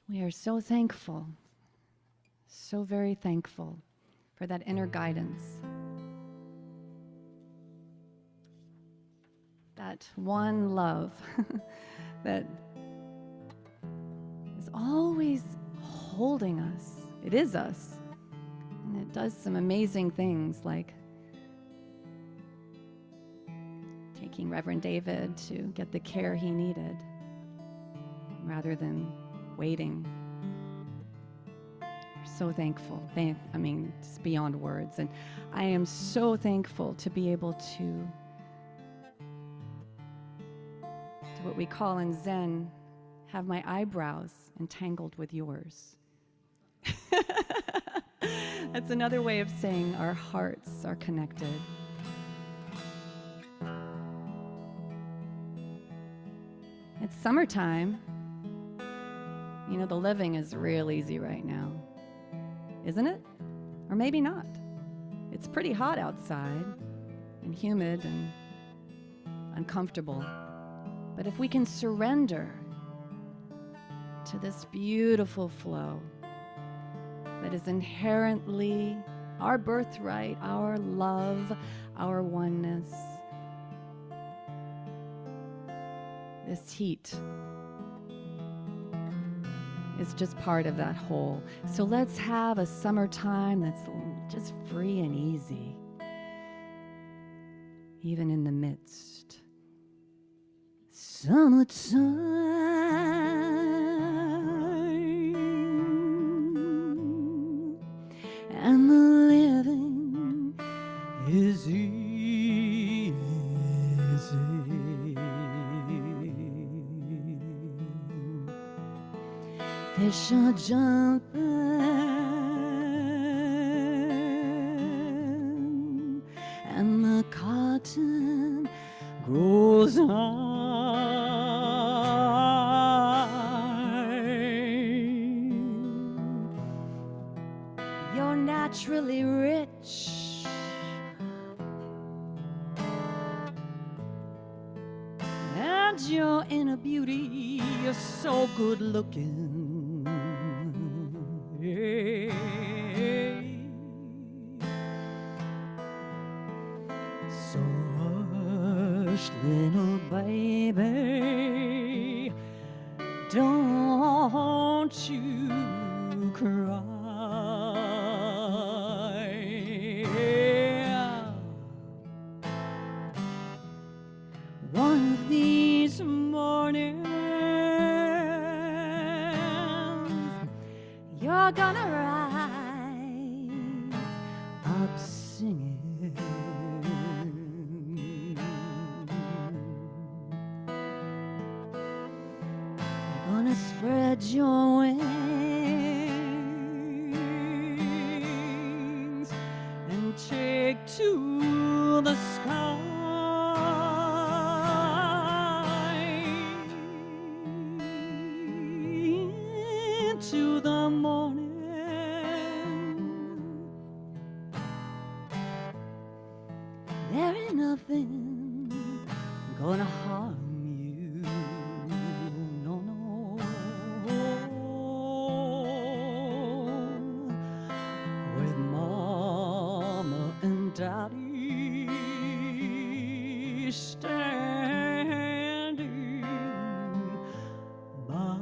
We are so thankful, so very thankful for that inner guidance, that one love that is always holding us. It is us, and it does some amazing things like taking Reverend David to get the care he needed rather than waiting. We're so thankful. It's beyond words. And I am so thankful to be able to do what we call in Zen, have my eyebrows entangled with yours. That's another way of saying our hearts are connected. It's summertime. You know, the living is real easy right now, isn't it? Or maybe not. It's pretty hot outside and humid and uncomfortable. But if we can surrender to this beautiful flow that is inherently our birthright, our love, our oneness, this heat is just part of that whole. So let's have a summertime that's just free and easy, even in the midst. Summertime, and the living is easy. Fish are jumping, and the cotton grows high. You're naturally rich, and your inner beauty, you're so good looking. So hush, little baby, don't you cry. One of these mornings, you're gonna rise up singing. You're gonna spread your wings and take to the sky. To the morning, there ain't nothing gonna harm you, no, no. With mama and daddy standing by.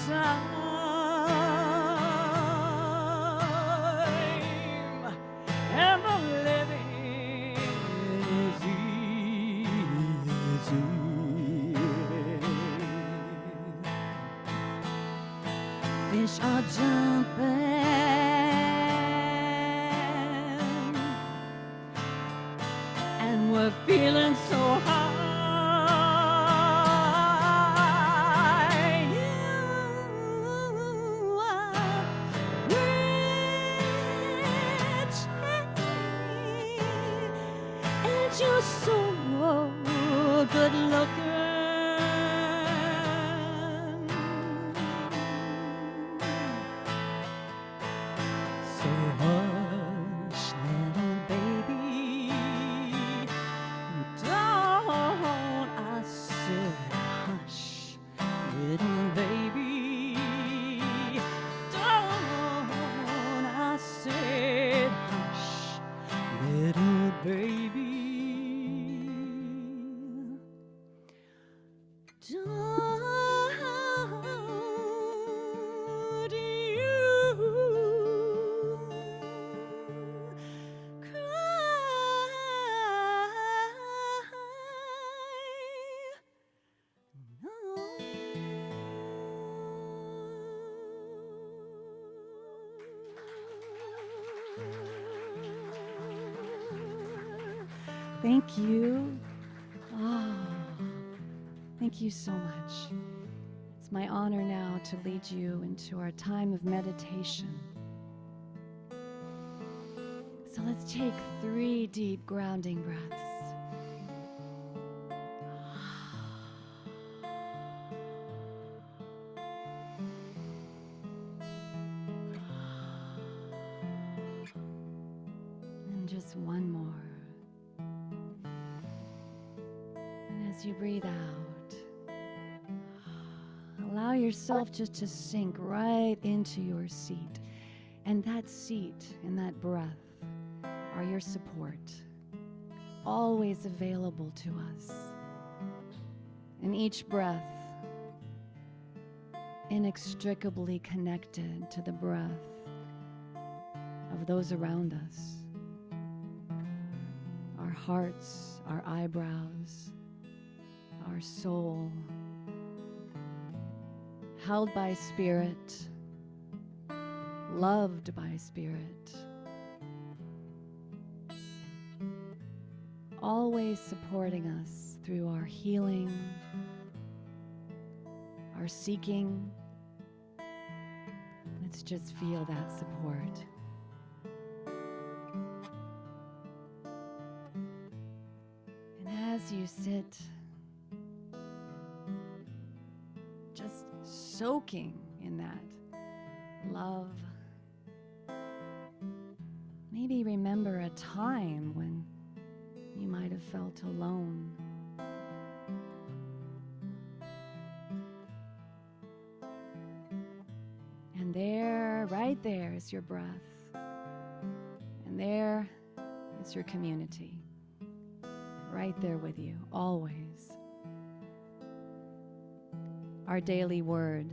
time, and the living is easy. Fish are jumping, and we're feeling so high. You're so good looking. So hush, little baby, don't I say hush, little baby, don't I say hush, little baby. Thank you. Oh, thank you so much. It's my honor now to lead you into our time of meditation. So let's take 3 deep grounding breaths. And just one more. As you breathe out, allow yourself just to sink right into your seat. And that seat and that breath are your support, always available to us. And each breath inextricably connected to the breath of those around us. Our hearts, our eyebrows, our soul, held by Spirit, loved by Spirit, always supporting us through our healing, our seeking. Let's just feel that support. And as you sit, just soaking in that love. Maybe remember a time when you might have felt alone. And there, right there is your breath. And there is your community. Right there with you, always. Our daily word.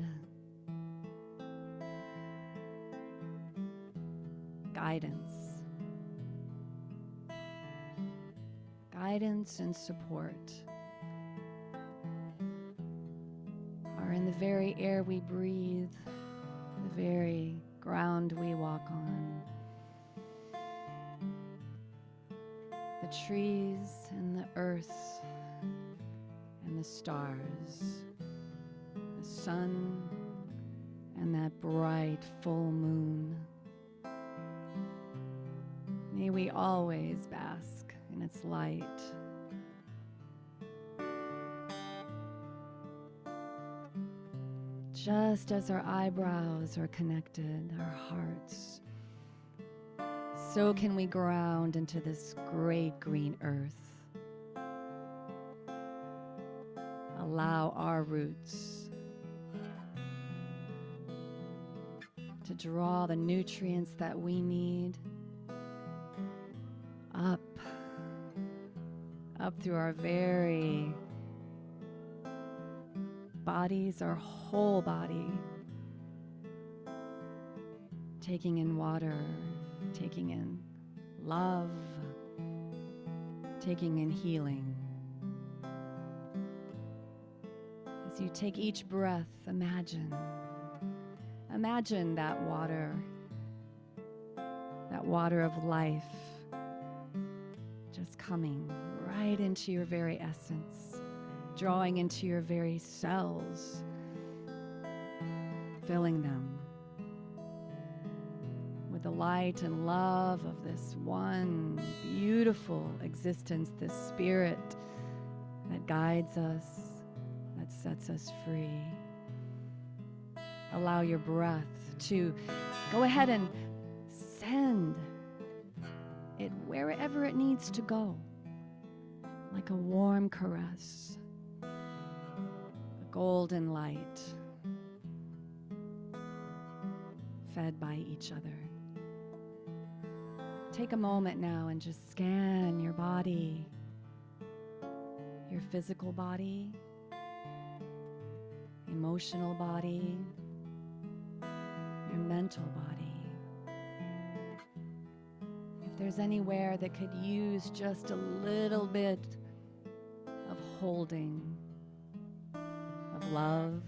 Guidance. Guidance and support are in the very air we breathe, the very ground we walk on. The trees and the earth and the stars. The sun and that bright full moon. May we always bask in its light. Just as our eyebrows are connected, our hearts, so can we ground into this great green earth. Allow our roots to draw the nutrients that we need up through our very bodies, our whole body, taking in water, taking in love, taking in healing. As you take each breath, imagine that water of life just coming right into your very essence, drawing into your very cells, filling them with the light and love of this one beautiful existence, this spirit that guides us, that sets us free. Allow your breath to go ahead and send it wherever it needs to go, like a warm caress, a golden light, fed by each other. Take a moment now and just scan your body, your physical body, emotional body, your mental body. If there's anywhere that could use just a little bit of holding, of love,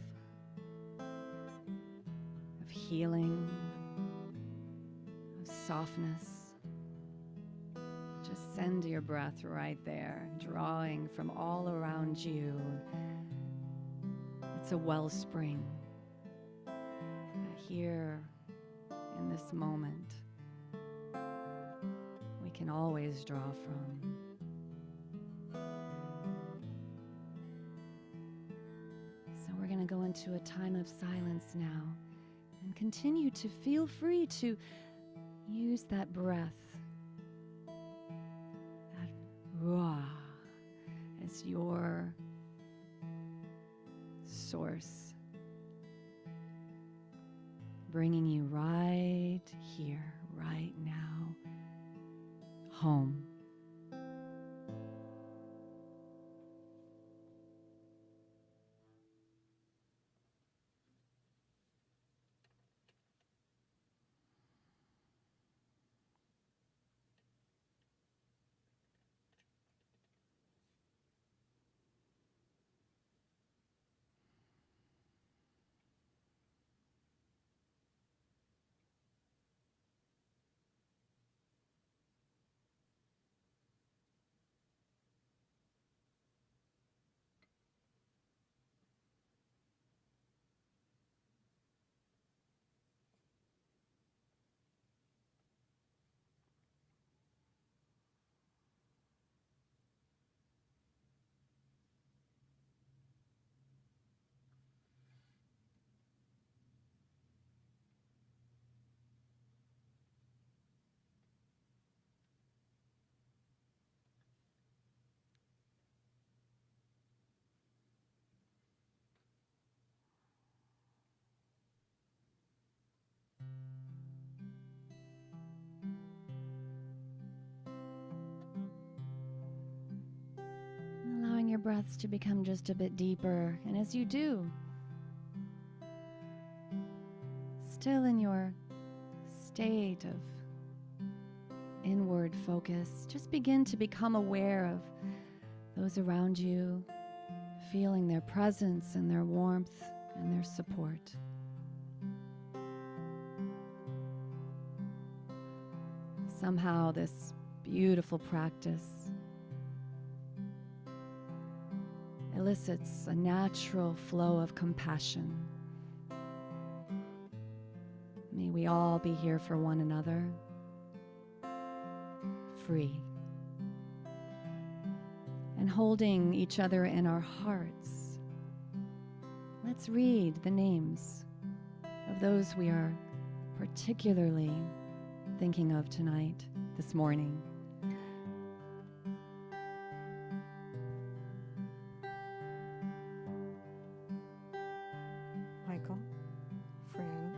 of healing, of softness, just send your breath right there, drawing from all around you. It's a wellspring here in this moment we can always draw from. So we're going to go into a time of silence now and continue to feel free to use that breath, that ruah, as your source, bringing you right here, right now, home. Allowing your breaths to become just a bit deeper. And as you do, still in your state of inward focus, just begin to become aware of those around you, feeling their presence and their warmth and their support. Somehow this beautiful practice elicits a natural flow of compassion. May we all be here for one another, free, and holding each other in our hearts. Let's read the names of those we are particularly thinking of tonight, this morning. Michael, Fran,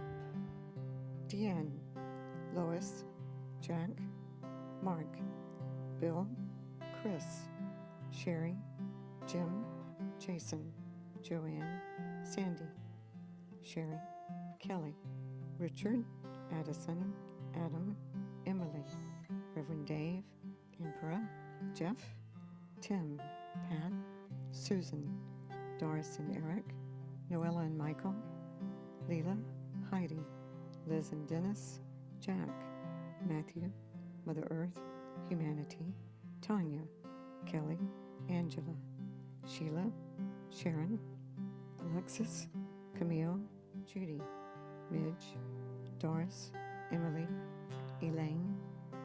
Deanne, Lois, Jack, Mark, Bill, Chris, Sherry, Jim, Jason, Joanne, Sandy, Sherry, Kelly, Richard, Addison, Adam, Emily, Reverend Dave, Emperor, Jeff, Tim, Pat, Susan, Doris and Eric, Noella and Michael, Leela, Heidi, Liz and Dennis, Jack, Matthew, Mother Earth, Humanity, Tanya, Kelly, Angela, Sheila, Sharon, Alexis, Camille, Judy, Midge, Doris, Emily, Elaine,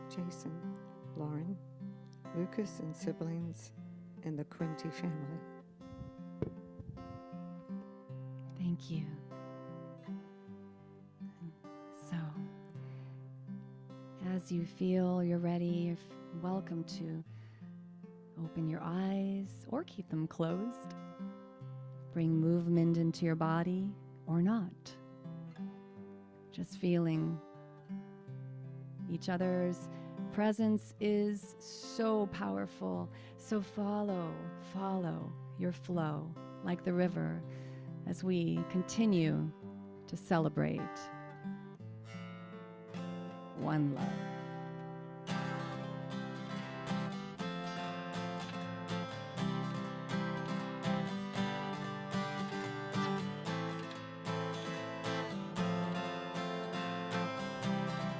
Jason, Lauren, Lucas and siblings, and the Quinty family. Thank you. So, as you feel you're ready, you're welcome to open your eyes or keep them closed. Bring movement into your body or not. Just feeling each other's presence is so powerful. So follow your flow like the river as we continue to celebrate one love.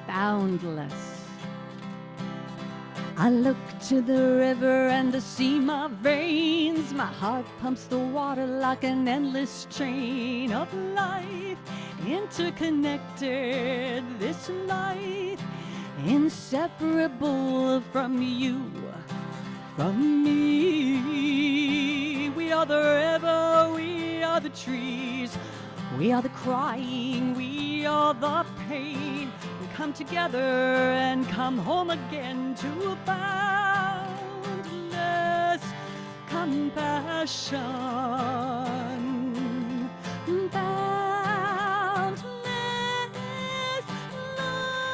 Boundless. I look to the river and I see my veins. My heart pumps the water like an endless train of life. Interconnected, this life, inseparable from you, from me. We are the river, we are the trees, we are the crying, we are the pain. We come together and come home again to boundless compassion. Boundless love.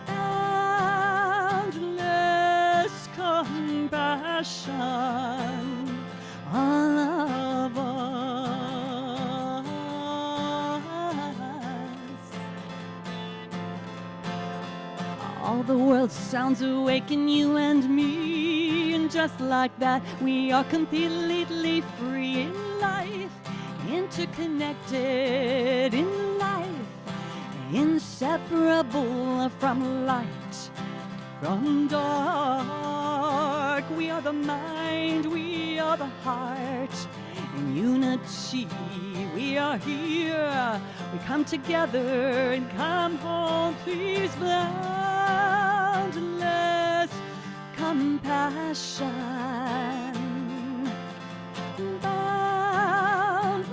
Boundless compassion. All of us. All the world sounds awaken you and me, and just like that we are completely free in life, interconnected in life, inseparable from light, from dark. We are the mind, we are the heart, in unity we are here. We come together and come home, please. Boundless compassion. Boundless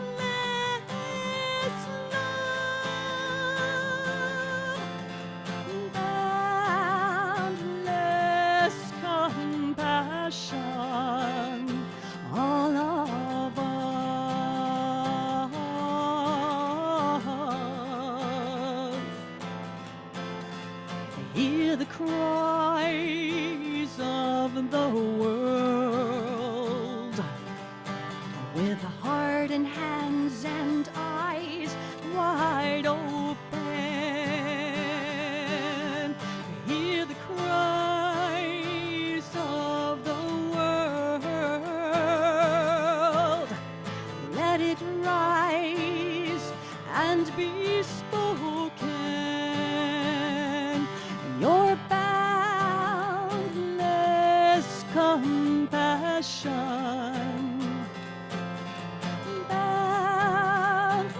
love. Boundless compassion. All of us. Hear the cries of the world, with heart and hands and eyes wide open. Hear the cries of the world. Let it rise and be spoken. Your boundless compassion. Boundless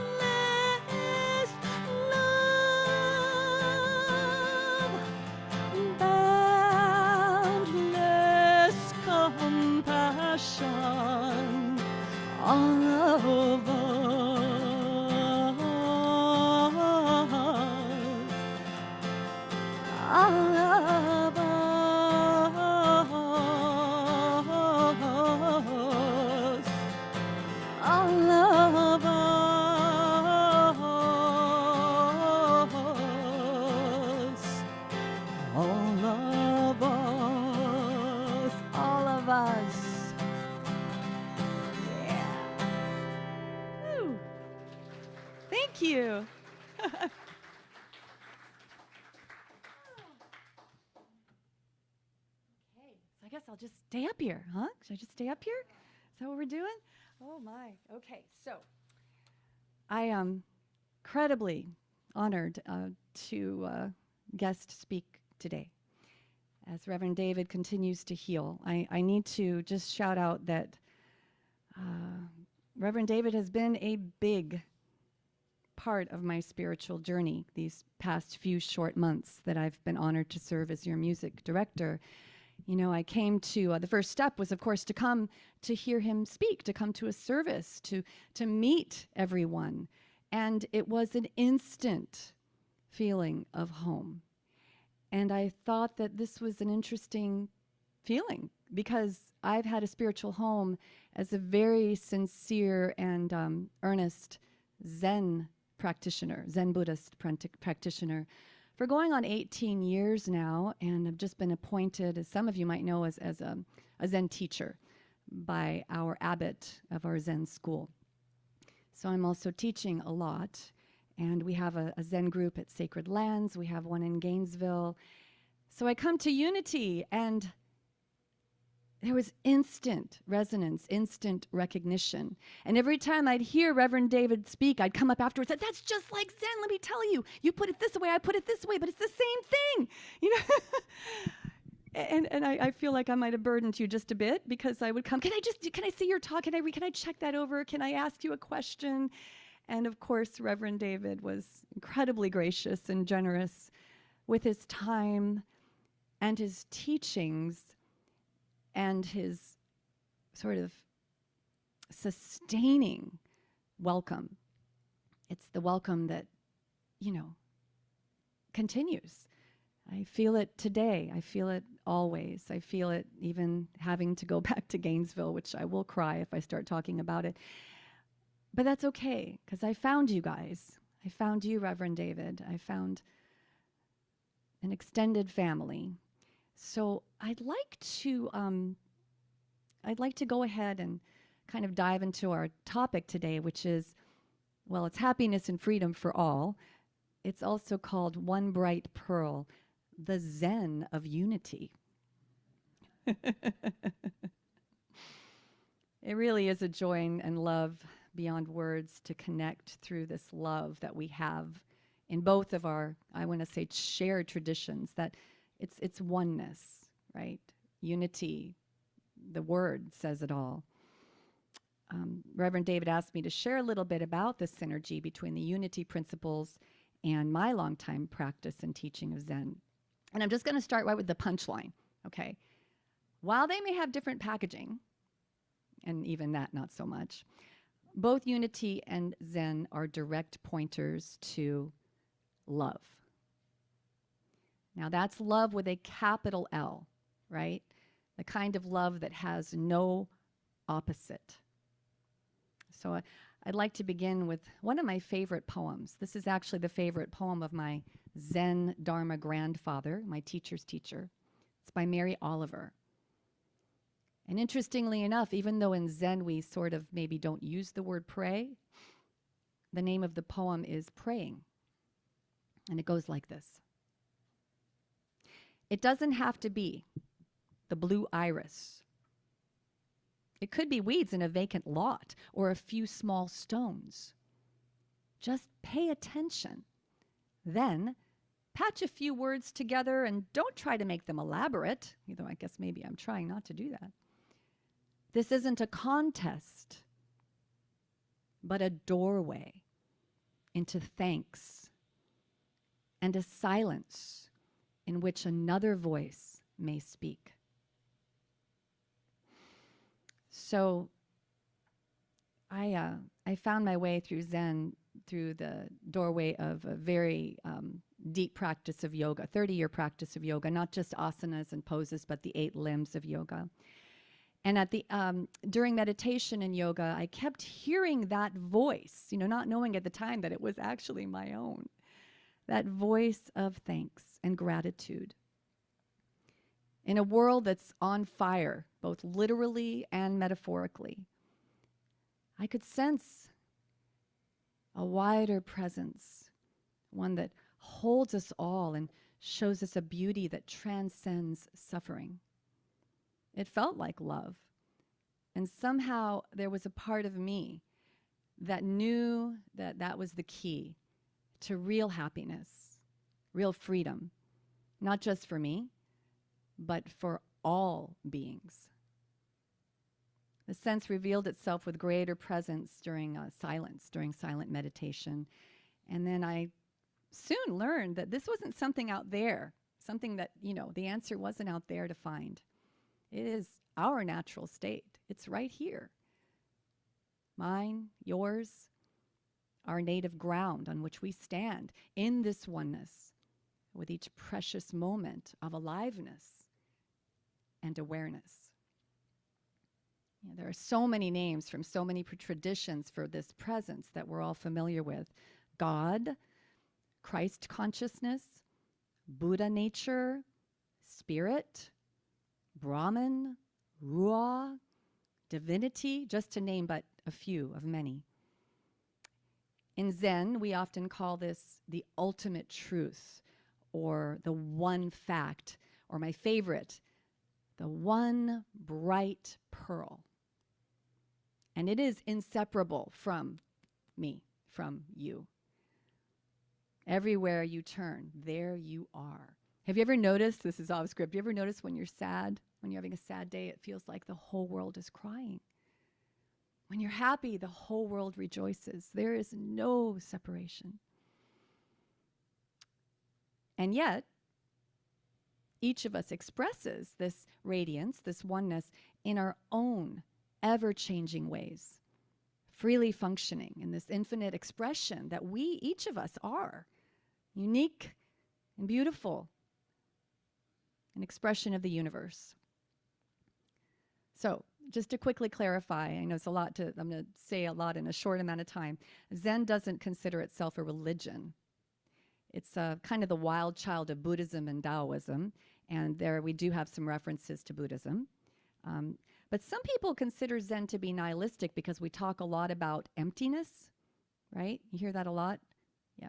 love. Boundless compassion. All of us. All of us. Thank you. Okay, so I guess I'll just stay up here, huh? Should I just stay up here? Is that what we're doing? Oh my. Okay, so I am incredibly honored to guest speak today. As Reverend David continues to heal, I need to just shout out that Reverend David has been a big part of my spiritual journey these past few short months that I've been honored to serve as your music director. You know, I came to, the first step was, of course, to come to hear him speak, to come to a service, to meet everyone. And it was an instant feeling of home. And I thought that this was an interesting feeling because I've had a spiritual home as a very sincere and earnest Zen practitioner, Zen Buddhist practitioner, for going on 18 years now, and I've just been appointed, as some of you might know, as a Zen teacher by our abbot of our Zen school. So I'm also teaching a lot, and we have a Zen group at Sacred Lands. We have one in Gainesville. So I come to Unity, and there was instant resonance, instant recognition. And every time I'd hear Reverend David speak, I'd come up afterwards and say, that's just like Zen, let me tell you. You put it this way, I put it this way, but it's the same thing. You know? and I feel like I might have burdened you just a bit because I would come, can I see your talk? Can I check that over? Can I ask you a question? And of course, Reverend David was incredibly gracious and generous with his time and his teachings and his sort of sustaining welcome. It's the welcome that, you know, continues. I feel it today. I feel it always. I feel it even having to go back to Gainesville, which I will cry if I start talking about it. But that's okay, because I found you guys. I found you, Reverend David. I found an extended family. So I'd like to go ahead and kind of dive into our topic today, which is, well, it's happiness and freedom for all. It's also called One Bright Pearl, the Zen of Unity. It really is a joy and love beyond words to connect through this love that we have in both of our, I want to say, shared traditions, that it's oneness, right? Unity, the word says it all. Reverend David asked me to share a little bit about the synergy between the unity principles and my longtime practice and teaching of Zen. And I'm just going to start right with the punchline, okay? While they may have different packaging, and even that not so much, both unity and Zen are direct pointers to love. Now that's love with a capital L, right? The kind of love that has no opposite. So I'd like to begin with one of my favorite poems. This is actually the favorite poem of my Zen Dharma grandfather, my teacher's teacher. It's by Mary Oliver. And interestingly enough, even though in Zen we sort of maybe don't use the word pray, the name of the poem is Praying. And it goes like this. It doesn't have to be the blue iris. It could be weeds in a vacant lot or a few small stones. Just pay attention. Then patch a few words together and don't try to make them elaborate, though I guess maybe I'm trying not to do that. This isn't a contest, but a doorway into thanks and a silence in which another voice may speak. So I found my way through Zen through the doorway of a very deep practice of yoga, 30-year practice of yoga, not just asanas and poses, but the 8 limbs of yoga. And at the during meditation and yoga, I kept hearing that voice, not knowing at the time that it was actually my own, that voice of thanks and gratitude. In a world that's on fire, both literally and metaphorically, I could sense a wider presence, one that holds us all and shows us a beauty that transcends suffering. It felt like love. And somehow there was a part of me that knew that that was the key to real happiness, real freedom, not just for me, but for all beings. The sense revealed itself with greater presence during silence, during silent meditation. And then I soon learned that this wasn't something out there, something that, the answer wasn't out there to find. It is our natural state. It's right here. Mine, yours, our native ground on which we stand in this oneness with each precious moment of aliveness and awareness. There are so many names from so many traditions for this presence that we're all familiar with. God, Christ consciousness, Buddha nature, spirit, Brahman, Ruah, divinity, just to name but a few of many. In Zen, we often call this the ultimate truth, or the one fact, or my favorite, the one bright pearl. And it is inseparable from me, from you. Everywhere you turn, there you are. Have you ever noticed, this is off script, you ever noticed when you're sad, when you're having a sad day, it feels like the whole world is crying? When you're happy, the whole world rejoices. There is no separation. And yet, each of us expresses this radiance, this oneness, in our own ever-changing ways, freely functioning in this infinite expression that we, each of us, are. Unique and beautiful, an expression of the universe. So, just to quickly clarify, I know it's a lot I'm going to say a lot in a short amount of time. Zen doesn't consider itself a religion. It's kind of the wild child of Buddhism and Taoism, and there we do have some references to Buddhism. But some people consider Zen to be nihilistic because we talk a lot about emptiness, right? You hear that a lot? Yeah,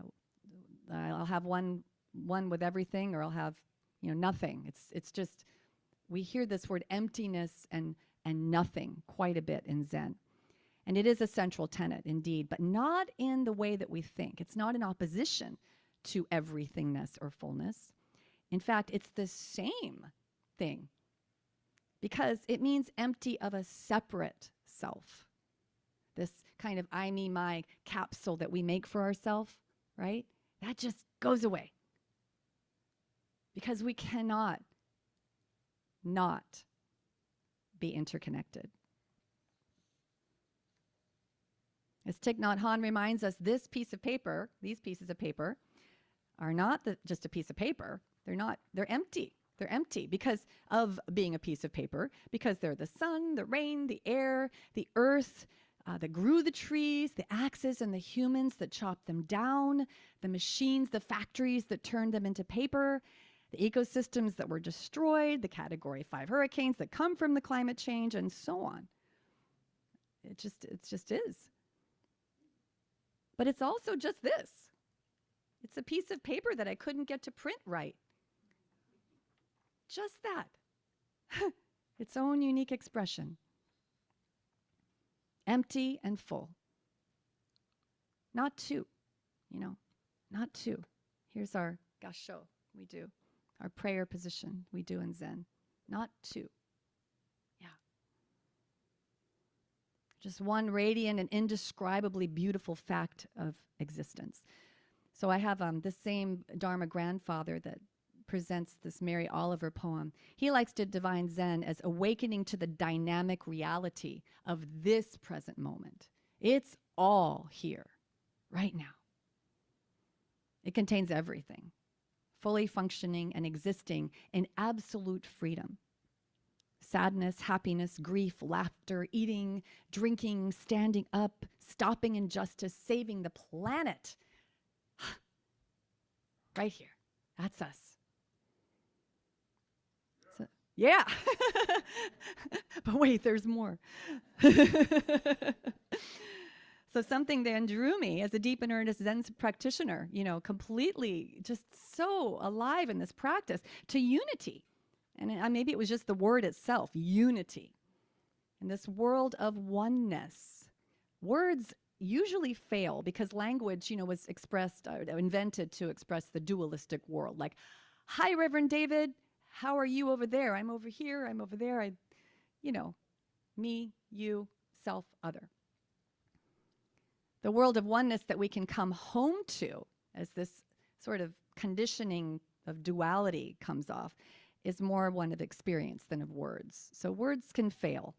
I'll have one with everything, or I'll have, nothing. It's just, we hear this word emptiness and nothing quite a bit in Zen. And it is a central tenet indeed, but not in the way that we think. It's not in opposition to everythingness or fullness. In fact, it's the same thing, because it means empty of a separate self. This kind of I, me, my capsule that we make for ourselves, right? That just goes away. Because we cannot not be interconnected. As Thich Nhat Hanh reminds us, these pieces of paper, are not just a piece of paper. They're empty. They're empty because of being a piece of paper, because they're the sun, the rain, the air, the earth that grew the trees, the axes and the humans that chopped them down, the machines, the factories that turned them into paper, the ecosystems that were destroyed, the Category 5 hurricanes that come from the climate change, and so on. It just is. But it's also just this. It's a piece of paper that I couldn't get to print right. Just that. Its own unique expression. Empty and full. Not two, not two. Here's our gasho, we do. Our prayer position, we do in Zen. Not two. Yeah. Just one radiant and indescribably beautiful fact of existence. So I have the same Dharma grandfather that presents this Mary Oliver poem. He likes to define Zen as awakening to the dynamic reality of this present moment. It's all here, right now. It contains everything, fully functioning and existing in absolute freedom. Sadness, happiness, grief, laughter, eating, drinking, standing up, stopping injustice, saving the planet. Right here. That's us. So, yeah. But wait, there's more. So something then drew me as a deep and earnest Zen practitioner, completely just so alive in this practice to unity. And maybe it was just the word itself, unity. In this world of oneness, words usually fail because language, was expressed, invented to express the dualistic world. Like, hi, Reverend David, how are you over there? I'm over here, I'm over there. Me, you, self, other. The world of oneness that we can come home to as this sort of conditioning of duality comes off is more one of experience than of words. So words can fail,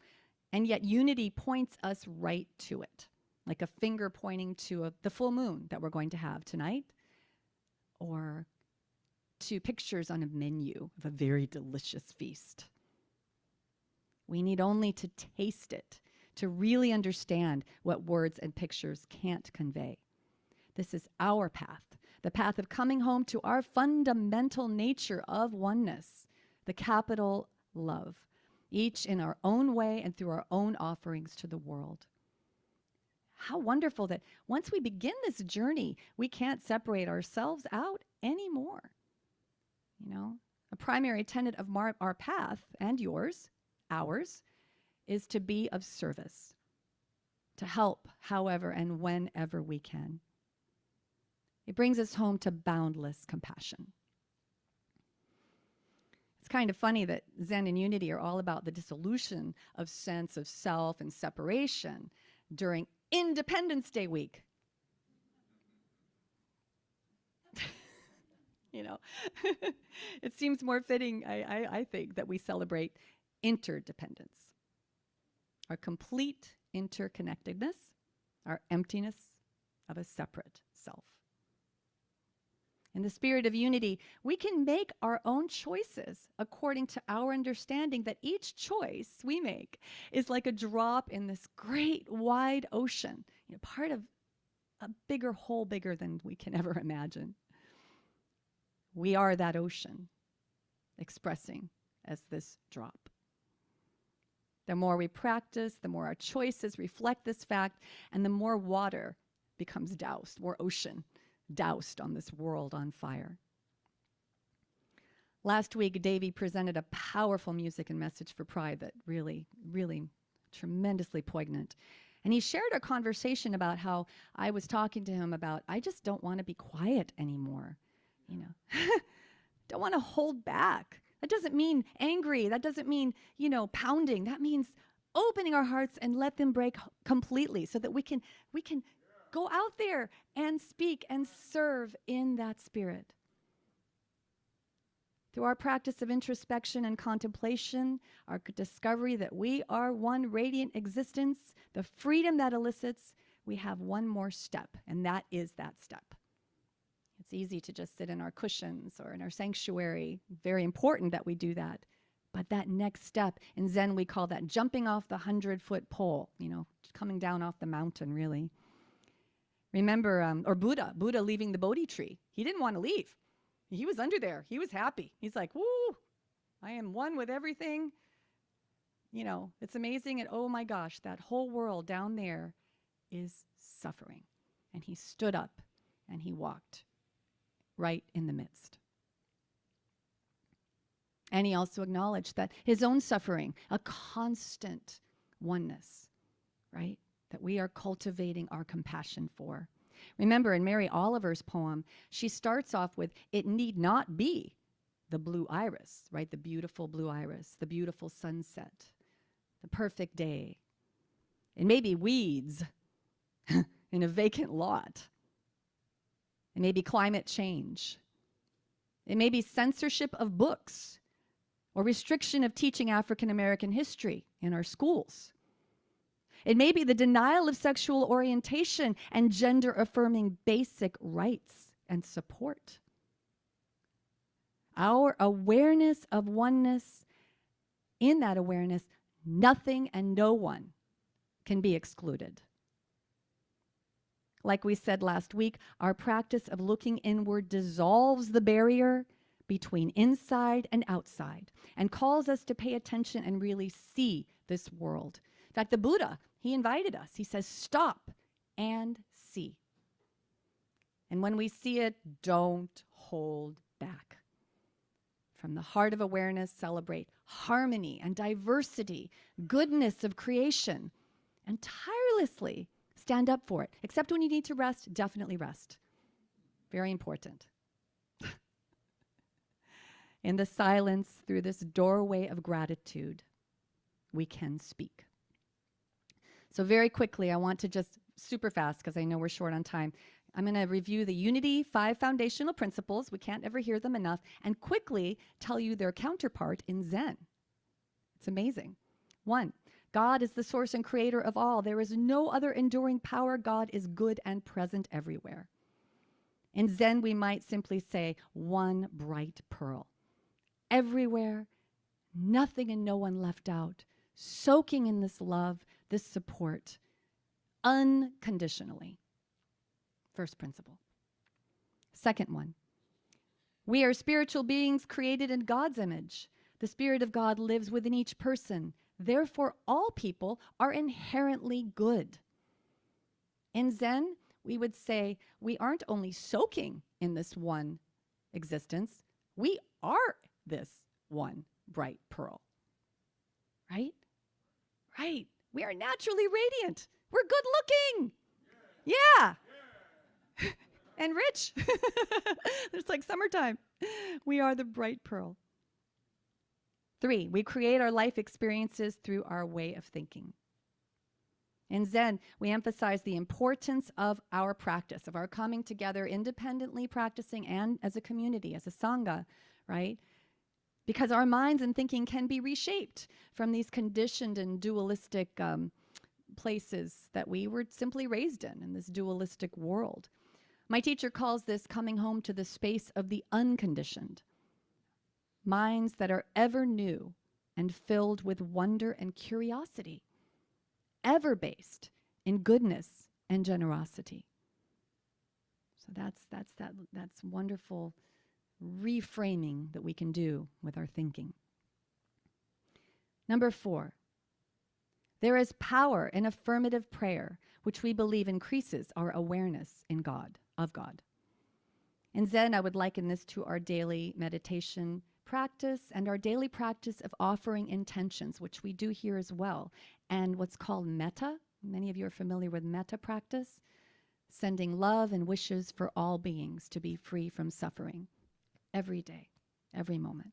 and yet unity points us right to it, like a finger pointing to the full moon that we're going to have tonight, or to pictures on a menu of a very delicious feast. We need only to taste it to really understand what words and pictures can't convey. This is our path, the path of coming home to our fundamental nature of oneness, the capital love, each in our own way and through our own offerings to the world. How wonderful that once we begin this journey, we can't separate ourselves out anymore. A primary tenet of our path and yours, ours, is to be of service, to help however and whenever we can. It brings us home to boundless compassion. It's kind of funny that Zen and unity are all about the dissolution of sense of self and separation during Independence Day week. It seems more fitting, I think, that we celebrate interdependence. Our complete interconnectedness, our emptiness of a separate self. In the spirit of unity, we can make our own choices according to our understanding that each choice we make is like a drop in this great wide ocean, part of a bigger whole, bigger than we can ever imagine. We are that ocean expressing as this drop. The more we practice, the more our choices reflect this fact, and the more water becomes doused, more ocean doused on this world on fire. Last week, Davey presented a powerful music and message for Pride that really, really tremendously poignant. And he shared a conversation about how I was talking to him about, I just don't want to be quiet anymore. Don't want to hold back. That doesn't mean angry. That doesn't mean, pounding. That means opening our hearts and let them break completely so that we can go out there and speak and serve in that spirit. Through our practice of introspection and contemplation, our discovery that we are one radiant existence, the freedom that elicits, we have one more step, and that is that step. It's easy to just sit in our cushions or in our sanctuary. Very important that we do that. But that next step, in Zen we call that jumping off the 100-foot pole, coming down off the mountain, really. Remember, or Buddha leaving the Bodhi tree. He didn't want to leave. He was under there. He was happy. He's like, woo, I am one with everything. It's amazing. And oh my gosh, that whole world down there is suffering. And he stood up and he walked right in the midst. And he also acknowledged that his own suffering, a constant oneness, right? That we are cultivating our compassion for. Remember, in Mary Oliver's poem, she starts off with, it need not be the blue iris, right? The beautiful blue iris, the beautiful sunset, the perfect day. It may be weeds in a vacant lot. It may be climate change. It may be censorship of books or restriction of teaching African American history in our schools. It may be the denial of sexual orientation and gender-affirming basic rights and support. Our awareness of oneness, in that awareness, nothing and no one can be excluded. Like we said last week, our practice of looking inward dissolves the barrier between inside and outside and calls us to pay attention and really see this world. In fact, the Buddha, he invited us. He says, stop and see. And when we see it, don't hold back. From the heart of awareness, celebrate harmony and diversity, goodness of creation, and tirelessly stand up for it. Except when you need to rest, definitely rest. Very important. In the silence, through this doorway of gratitude, we can speak. So very quickly, I want to just super fast, because I know we're short on time, I'm going to review the Unity 5 foundational principles. We can't ever hear them enough. And quickly tell you their counterpart in Zen. It's amazing. 1, God is the source and creator of all. There is no other enduring power. God is good and present everywhere. In Zen, we might simply say, one bright pearl. Everywhere, nothing and no one left out, soaking in this love, this support, unconditionally. First principle. Second one, we are spiritual beings created in God's image. The Spirit of God lives within each person. Therefore, all people are inherently good. In Zen, we would say we aren't only soaking in this one existence, we are this one bright pearl. Right? Right. We are naturally radiant. We're good looking. Yeah. And rich. It's like summertime. We are the bright pearl. 3, we create our life experiences through our way of thinking. In Zen, we emphasize the importance of our practice, of our coming together independently practicing and as a community, as a sangha, right? Because our minds and thinking can be reshaped from these conditioned and dualistic places that we were simply raised in this dualistic world. My teacher calls this coming home to the space of the unconditioned. Minds that are ever new and filled with wonder and curiosity, ever based in goodness and generosity. So that's wonderful reframing that we can do with our thinking. Number 4, there is power in affirmative prayer, which we believe increases our awareness in God, of God. In Zen, I would liken this to our daily meditation practice and our daily practice of offering intentions, which we do here as well, and what's called metta. Many of you are familiar with metta practice, sending love and wishes for all beings to be free from suffering every day, every moment.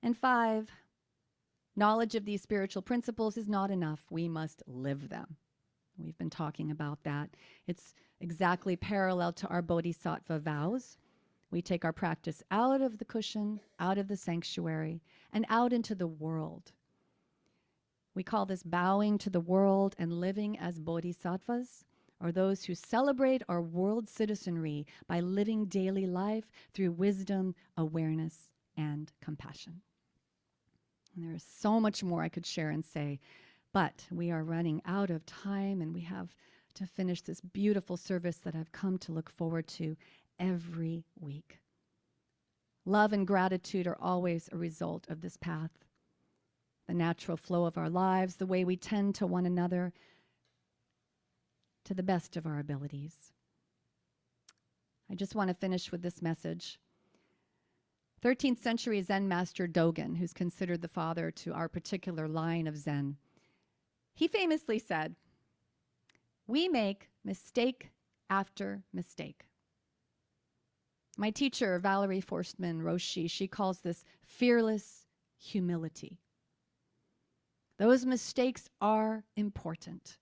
And 5, knowledge of these spiritual principles is not enough. We must live them. We've been talking about that. It's exactly parallel to our bodhisattva vows. We take our practice out of the cushion, out of the sanctuary, and out into the world. We call this bowing to the world and living as bodhisattvas, or those who celebrate our world citizenry by living daily life through wisdom, awareness, and compassion. And there is so much more I could share and say, but we are running out of time, and we have to finish this beautiful service that I've come to look forward to every week. Love and gratitude are always a result of this path. The natural flow of our lives, the way we tend to one another to the best of our abilities. I just want to finish with this message. 13th century Zen master Dogen, who's considered the father to our particular line of Zen, he famously said, "We make mistake after mistake." My teacher, Valerie Forstman Roshi, she calls this fearless humility. Those mistakes are important.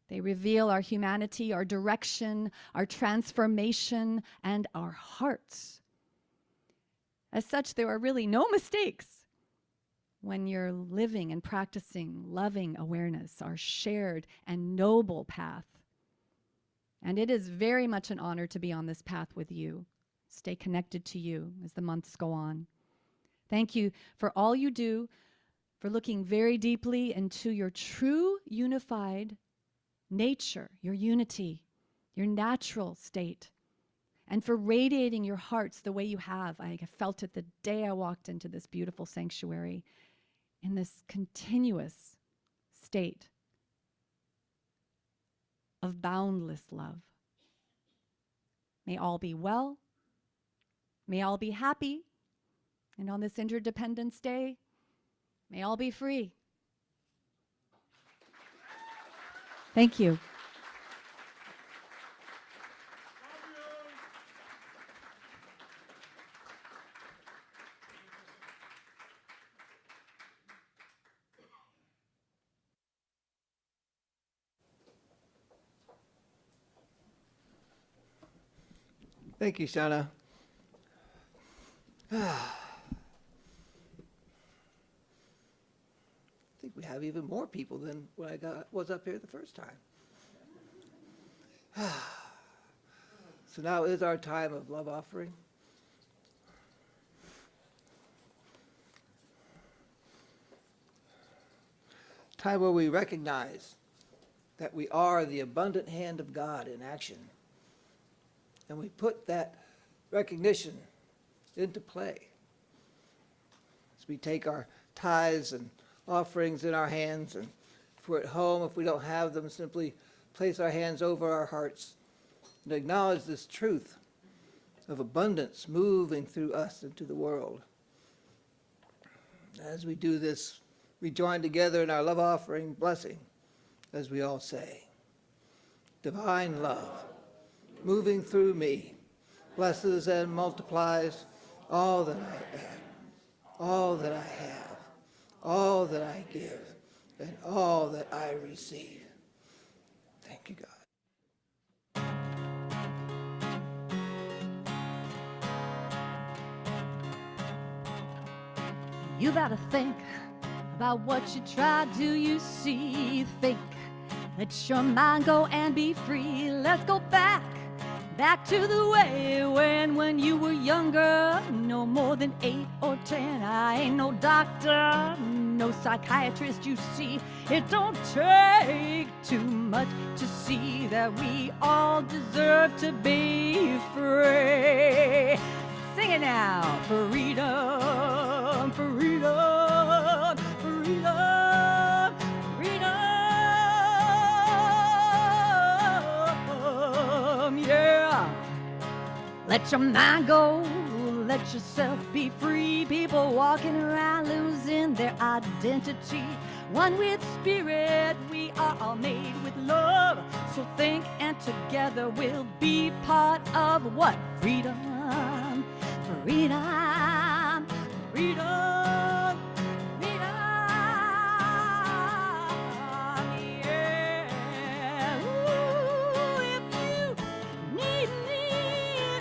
They reveal our humanity, our direction, our transformation, and our hearts. As such, there are really no mistakes when you're living and practicing loving awareness, our shared and noble path. And it is very much an honor to be on this path with you. Stay connected to you as the months go on. Thank you for all you do, for looking very deeply into your true unified nature, your unity, your natural state, and for radiating your hearts the way you have. I felt it the day I walked into this beautiful sanctuary, in this continuous state of boundless love. May all be well. May all be happy. And on this Interdependence Day, may all be free. Thank you. Thank you, Shana. I think we have even more people than when I was up here the first time. So now is our time of love offering. Time where we recognize that we are the abundant hand of God in action. And we put that recognition into play as we take our tithes and offerings in our hands, and if we're at home, if we don't have them, simply place our hands over our hearts and acknowledge this truth of abundance moving through us into the world. As we do this, we join together in our love offering blessing as we all say, divine love, moving through me, blesses and multiplies all that I am, all that I have, all that I give, and all that I receive. Thank you, God. You better think about what you try, do you see? Think, let your mind go and be free. Let's go back to the way when you were younger, no more than 8 or 10. I ain't no doctor, no psychiatrist, you see. It don't take too much to see that we all deserve to be free. Sing it now. Freedom, freedom, freedom, freedom, yeah. Let your mind go, let yourself be free. People walking around losing their identity. One with spirit, we are all made with love. So think, and together we'll be part of what? Freedom, freedom, freedom, freedom, yeah. Ooh, if you need me,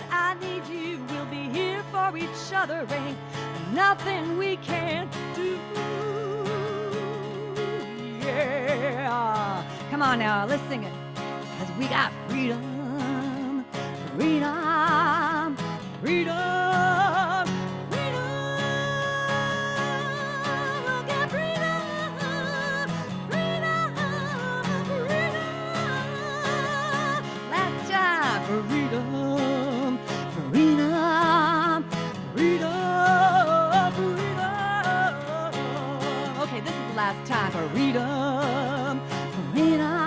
I need you. We'll be here for each other. Ain't nothing we can't do. Yeah. Come on now, let's sing it. 'Cause we got freedom, freedom, freedom, freedom. We'll get freedom, freedom, freedom. Last time, freedom, freedom, freedom, freedom. Okay, this is the last time. Freedom, freedom.